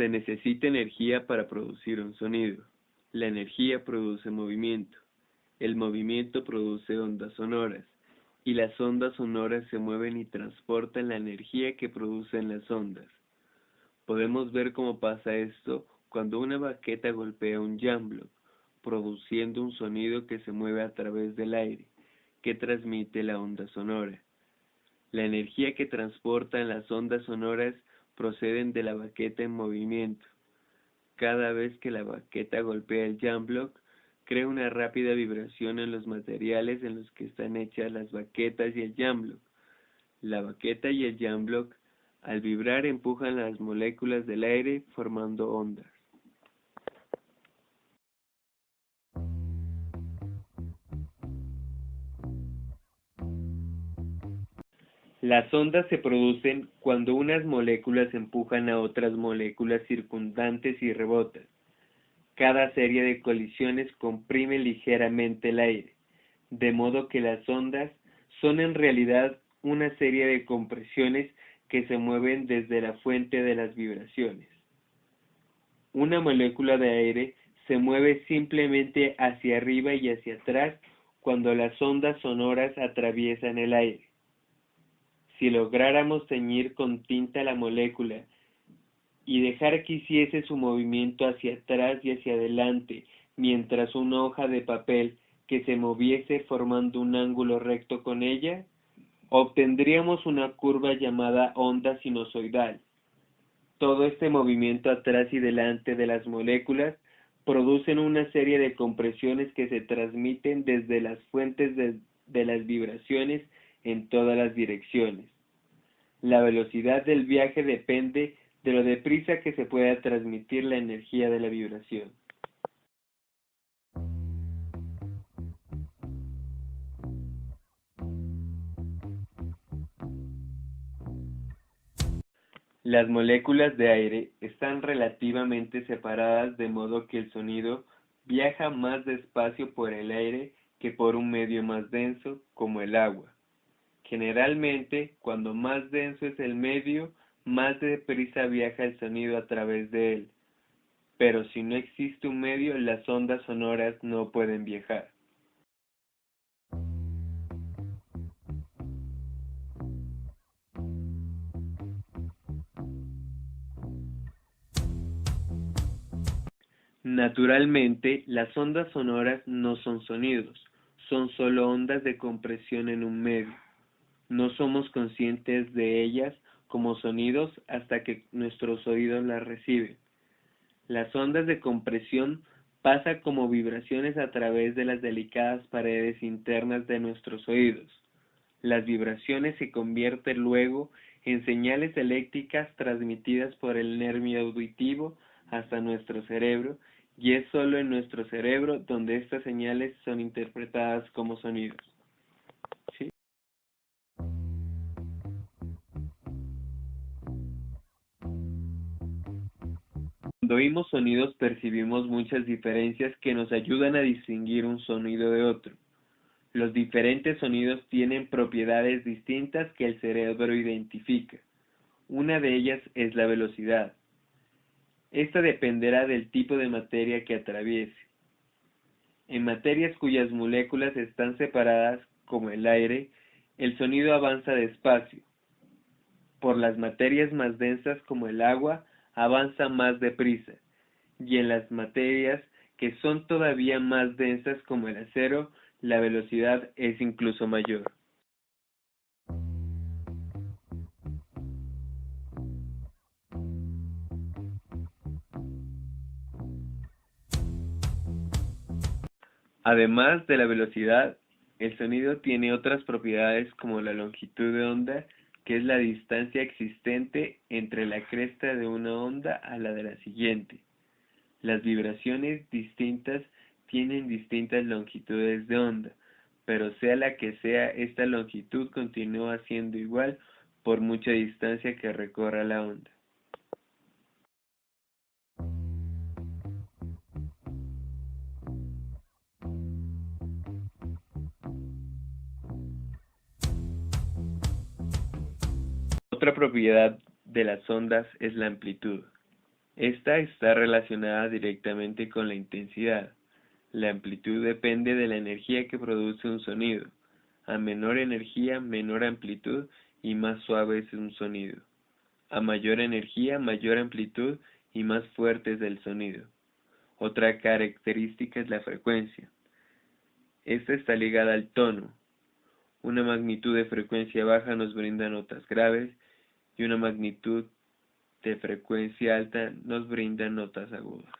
Se necesita energía para producir un sonido. La energía produce movimiento. El movimiento produce ondas sonoras. Y las ondas sonoras se mueven y transportan la energía que producen las ondas. Podemos ver cómo pasa esto cuando una baqueta golpea un jam-block, produciendo un sonido que se mueve a través del aire, que transmite la onda sonora. La energía que transportan las ondas sonoras proceden de la baqueta en movimiento. Cada vez que la baqueta golpea el jam-block, crea una rápida vibración en los materiales en los que están hechas las baquetas y el jam-block. La baqueta y el jam-block, al vibrar, empujan las moléculas del aire formando ondas. Las ondas se producen cuando unas moléculas empujan a otras moléculas circundantes y rebotan. Cada serie de colisiones comprime ligeramente el aire, de modo que las ondas son en realidad una serie de compresiones que se mueven desde la fuente de las vibraciones. Una molécula de aire se mueve simplemente hacia arriba y hacia atrás cuando las ondas sonoras atraviesan el aire. Si lográramos teñir con tinta la molécula y dejar que hiciese su movimiento hacia atrás y hacia adelante, mientras una hoja de papel que se moviese formando un ángulo recto con ella, obtendríamos una curva llamada onda sinusoidal. Todo este movimiento atrás y delante de las moléculas producen una serie de compresiones que se transmiten desde las fuentes de las vibraciones en todas las direcciones. La velocidad del viaje depende de lo deprisa que se pueda transmitir la energía de la vibración. Las moléculas de aire están relativamente separadas de modo que el sonido viaja más despacio por el aire que por un medio más denso como el agua. Generalmente, cuando más denso es el medio, más deprisa viaja el sonido a través de él. Pero si no existe un medio, las ondas sonoras no pueden viajar. Naturalmente, las ondas sonoras no son sonidos, son solo ondas de compresión en un medio. No somos conscientes de ellas como sonidos hasta que nuestros oídos las reciben. Las ondas de compresión pasan como vibraciones a través de las delicadas paredes internas de nuestros oídos. Las vibraciones se convierten luego en señales eléctricas transmitidas por el nervio auditivo hasta nuestro cerebro, y es solo en nuestro cerebro donde estas señales son interpretadas como sonidos. ¿Sí? Cuando oímos sonidos percibimos muchas diferencias que nos ayudan a distinguir un sonido de otro. Los diferentes sonidos tienen propiedades distintas que el cerebro identifica. Una de ellas es la velocidad. Esta dependerá del tipo de materia que atraviese. En materias cuyas moléculas están separadas, como el aire, el sonido avanza despacio. Por las materias más densas, como el agua, avanza más deprisa. Y en las materias que son todavía más densas, como el acero, la velocidad es incluso mayor. Además de la velocidad, el sonido tiene otras propiedades como la longitud de onda, que es la distancia existente entre la cresta de una onda a la de la siguiente. Las vibraciones distintas tienen distintas longitudes de onda, pero sea la que sea, esta longitud continúa siendo igual por mucha distancia que recorra la onda. Otra propiedad de las ondas es la amplitud. Esta está relacionada directamente con la intensidad. La amplitud depende de la energía que produce un sonido. A menor energía, menor amplitud y más suave es un sonido. A mayor energía, mayor amplitud y más fuerte es el sonido. Otra característica es la frecuencia. Esta está ligada al tono. Una magnitud de frecuencia baja nos brinda notas graves y una magnitud de frecuencia alta nos brinda notas agudas.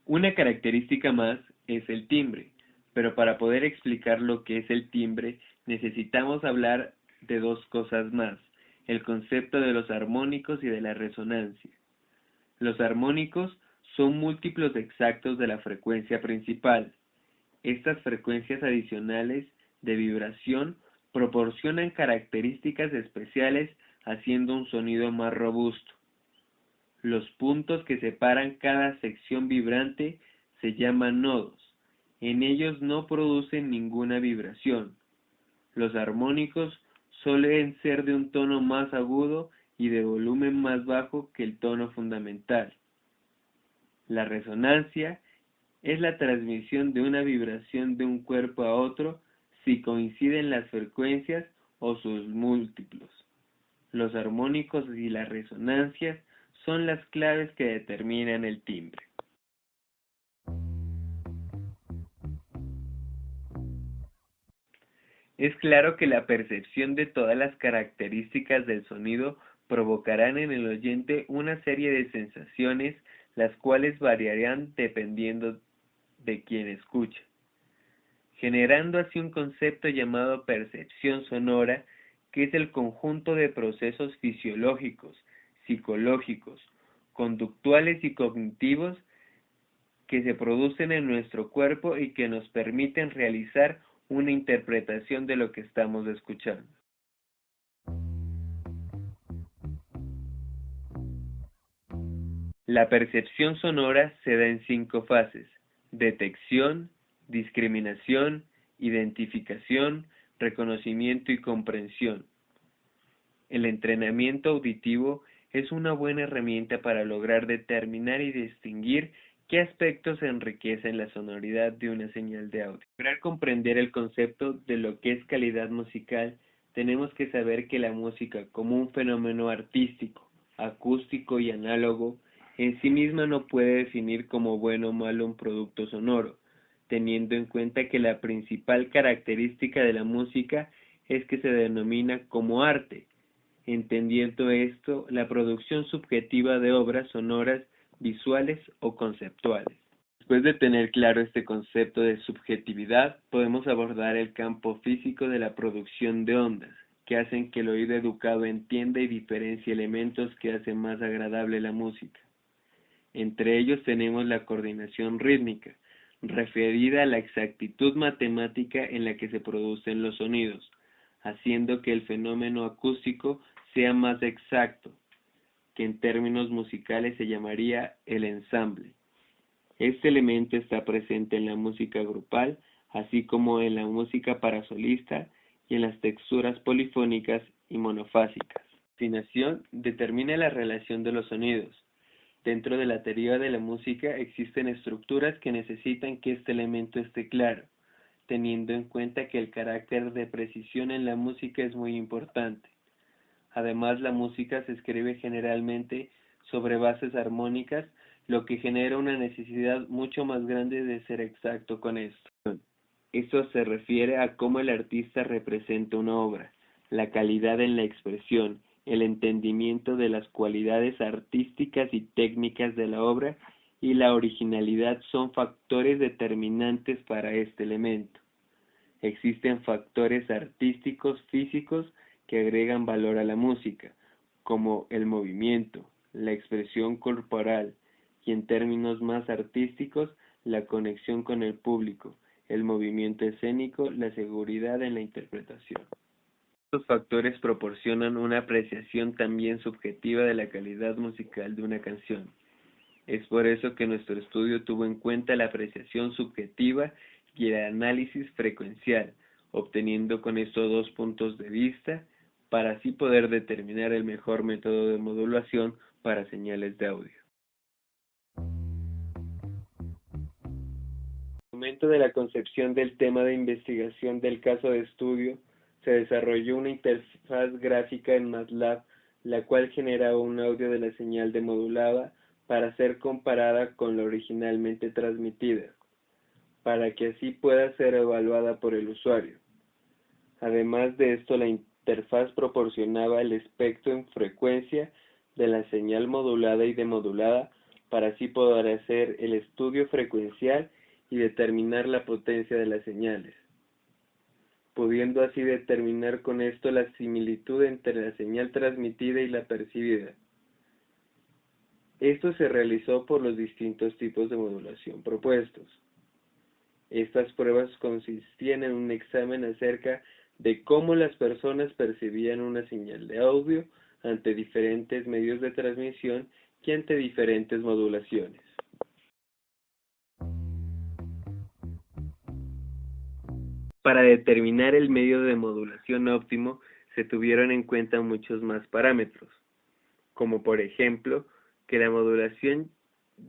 Una característica más es el timbre, pero para poder explicar lo que es el timbre necesitamos hablar de dos cosas más, el concepto de los armónicos y de la resonancia. Los armónicos son múltiplos exactos de la frecuencia principal. Estas frecuencias adicionales de vibración proporcionan características especiales haciendo un sonido más robusto. Los puntos que separan cada sección vibrante se llaman nodos. En ellos no producen ninguna vibración. Los armónicos suelen ser de un tono más agudo y de volumen más bajo que el tono fundamental. La resonancia es la transmisión de una vibración de un cuerpo a otro si coinciden las frecuencias o sus múltiplos. Los armónicos y las resonancias son las claves que determinan el timbre. Es claro que la percepción de todas las características del sonido provocarán en el oyente una serie de sensaciones, las cuales variarán dependiendo de quien escucha, generando así un concepto llamado percepción sonora, que es el conjunto de procesos fisiológicos, psicológicos, conductuales y cognitivos que se producen en nuestro cuerpo y que nos permiten realizar una interpretación de lo que estamos escuchando. La percepción sonora se da en 5 fases: detección, discriminación, identificación, reconocimiento y comprensión. El entrenamiento auditivo es una buena herramienta para lograr determinar y distinguir qué aspectos enriquecen la sonoridad de una señal de audio. Para lograr comprender el concepto de lo que es calidad musical, tenemos que saber que la música, como un fenómeno artístico, acústico y análogo, en sí misma no puede definir como bueno o malo un producto sonoro, teniendo en cuenta que la principal característica de la música es que se denomina como arte, entendiendo esto la producción subjetiva de obras sonoras, visuales o conceptuales. Después de tener claro este concepto de subjetividad, podemos abordar el campo físico de la producción de ondas, que hacen que el oído educado entienda y diferencie elementos que hacen más agradable la música. Entre ellos tenemos la coordinación rítmica, referida a la exactitud matemática en la que se producen los sonidos, haciendo que el fenómeno acústico sea más exacto, que en términos musicales se llamaría el ensamble. Este elemento está presente en la música grupal, así como en la música para solista y en las texturas polifónicas y monofásicas. La afinación determina la relación de los sonidos. Dentro de la teoría de la música existen estructuras que necesitan que este elemento esté claro, teniendo en cuenta que el carácter de precisión en la música es muy importante. Además, la música se escribe generalmente sobre bases armónicas, lo que genera una necesidad mucho más grande de ser exacto con esto. Esto se refiere a cómo el artista representa una obra, la calidad en la expresión, el entendimiento de las cualidades artísticas y técnicas de la obra y la originalidad son factores determinantes para este elemento. Existen factores artísticos físicos que agregan valor a la música, como el movimiento, la expresión corporal y, en términos más artísticos, la conexión con el público, el movimiento escénico, la seguridad en la interpretación. Estos factores proporcionan una apreciación también subjetiva de la calidad musical de una canción. Es por eso que nuestro estudio tuvo en cuenta la apreciación subjetiva y el análisis frecuencial, obteniendo con esto dos puntos de vista para así poder determinar el mejor método de modulación para señales de audio. Al momento de la concepción del tema de investigación del caso de estudio, se desarrolló una interfaz gráfica en MATLAB, la cual generaba un audio de la señal demodulada para ser comparada con la originalmente transmitida, para que así pueda ser evaluada por el usuario. Además de esto, la interfaz proporcionaba el espectro en frecuencia de la señal modulada y demodulada para así poder hacer el estudio frecuencial y determinar la potencia de las señales, pudiendo así determinar con esto la similitud entre la señal transmitida y la percibida. Esto se realizó por los distintos tipos de modulación propuestos. Estas pruebas consistían en un examen acerca de cómo las personas percibían una señal de audio ante diferentes medios de transmisión y ante diferentes modulaciones. Para determinar el medio de modulación óptimo, se tuvieron en cuenta muchos más parámetros, como por ejemplo, que la modulación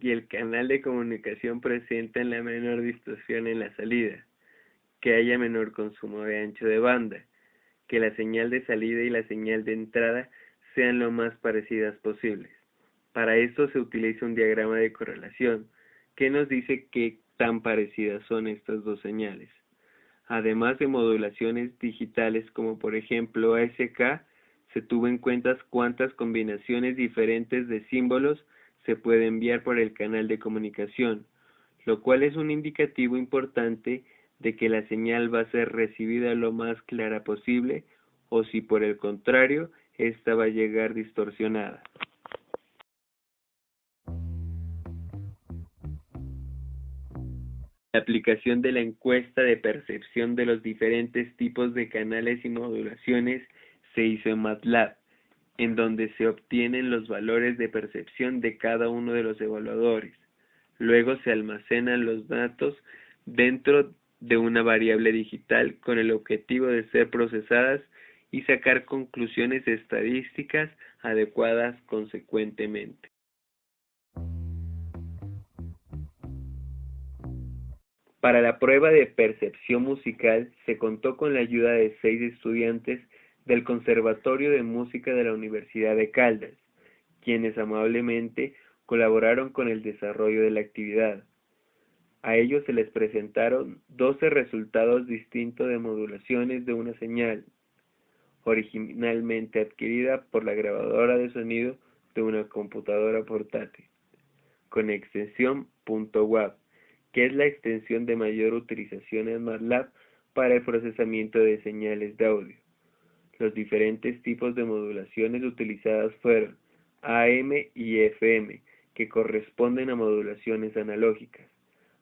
y el canal de comunicación presenten la menor distorsión en la salida, que haya menor consumo de ancho de banda, que la señal de salida y la señal de entrada sean lo más parecidas posibles. Para esto se utiliza un diagrama de correlación, que nos dice qué tan parecidas son estas dos señales. Además de modulaciones digitales como por ejemplo ASK, se tuvo en cuenta cuántas combinaciones diferentes de símbolos se puede enviar por el canal de comunicación, lo cual es un indicativo importante de que la señal va a ser recibida lo más clara posible o si por el contrario, esta va a llegar distorsionada. La aplicación de la encuesta de percepción de los diferentes tipos de canales y modulaciones se hizo en MATLAB, en donde se obtienen los valores de percepción de cada uno de los evaluadores. Luego se almacenan los datos dentro de una variable digital con el objetivo de ser procesadas y sacar conclusiones estadísticas adecuadas consecuentemente. Para la prueba de percepción musical se contó con la ayuda de 6 estudiantes del Conservatorio de Música de la Universidad de Caldas, quienes amablemente colaboraron con el desarrollo de la actividad. A ellos se les presentaron 12 resultados distintos de modulaciones de una señal, originalmente adquirida por la grabadora de sonido de una computadora portátil, con extensión .wav, que es la extensión de mayor utilización en MATLAB para el procesamiento de señales de audio. Los diferentes tipos de modulaciones utilizadas fueron AM y FM, que corresponden a modulaciones analógicas,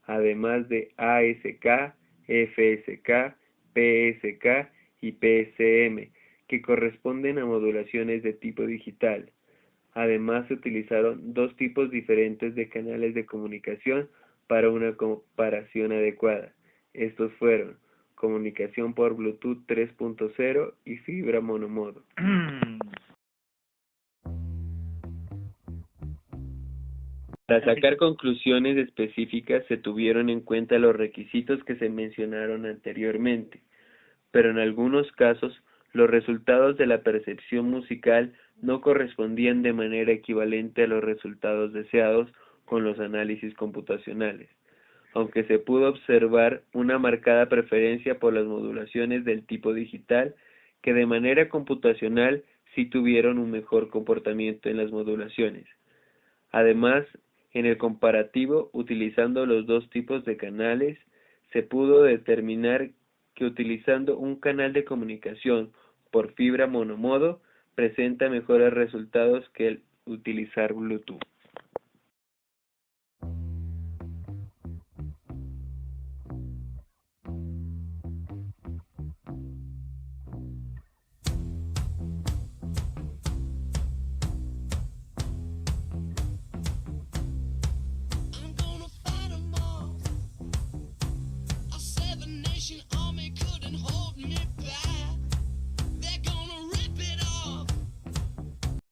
además de ASK, FSK, PSK y PSM, que corresponden a modulaciones de tipo digital. Además, se utilizaron dos tipos diferentes de canales de comunicación para una comparación adecuada. Estos fueron comunicación por Bluetooth 3.0 y fibra monomodo. Para sacar conclusiones específicas se tuvieron en cuenta los requisitos que se mencionaron anteriormente, pero en algunos casos los resultados de la percepción musical no correspondían de manera equivalente a los resultados deseados con los análisis computacionales, aunque se pudo observar una marcada preferencia por las modulaciones del tipo digital, que de manera computacional sí tuvieron un mejor comportamiento en las modulaciones. Además, en el comparativo, utilizando los dos tipos de canales, se pudo determinar que utilizando un canal de comunicación por fibra monomodo presenta mejores resultados que el utilizar Bluetooth.